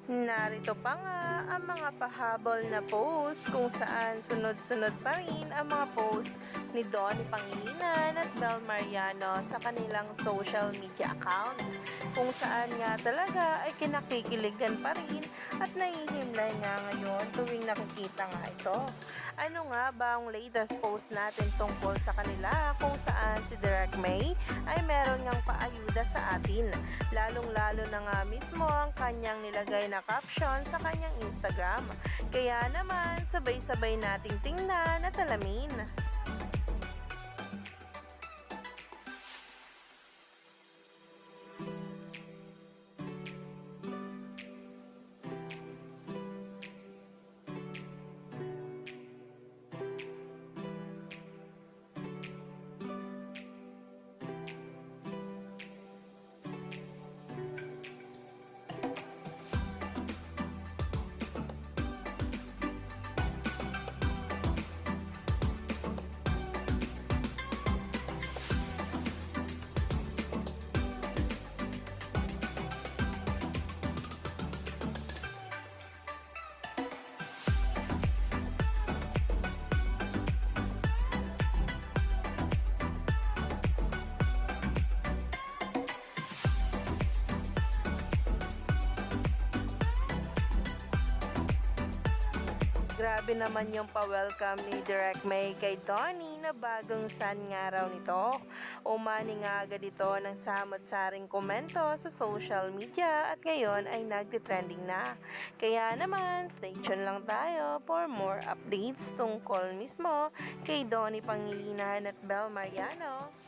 Narito pa nga ang mga pahabol na post kung saan sunod-sunod pa rin ang mga post ni Donnie Pangilinan at Bel Mariano sa kanilang social media account, kung saan nga talaga ay kinakikiligan pa rin at nahihimlay nga ngayon tuwing nakikita nga ito. Ano nga ba ang latest post natin tungkol sa kanila, kung saan si Direk May ay meron ngang paayuda sa atin, lalong-lalo na nga mismo ang kanyang nilagay na caption sa kanyang Instagram. Kaya naman, sabay-sabay nating tingnan at alamin. Grabe naman yung pa-welcome ni Direk May kay Donnie na bagong san nga raw nito. Umani nga agad ito ng samot-saring komento sa social media at ngayon ay nagtitrending na. Kaya naman, stay tuned lang tayo for more updates tungkol mismo kay Donnie Pangilinan at Bel Mariano.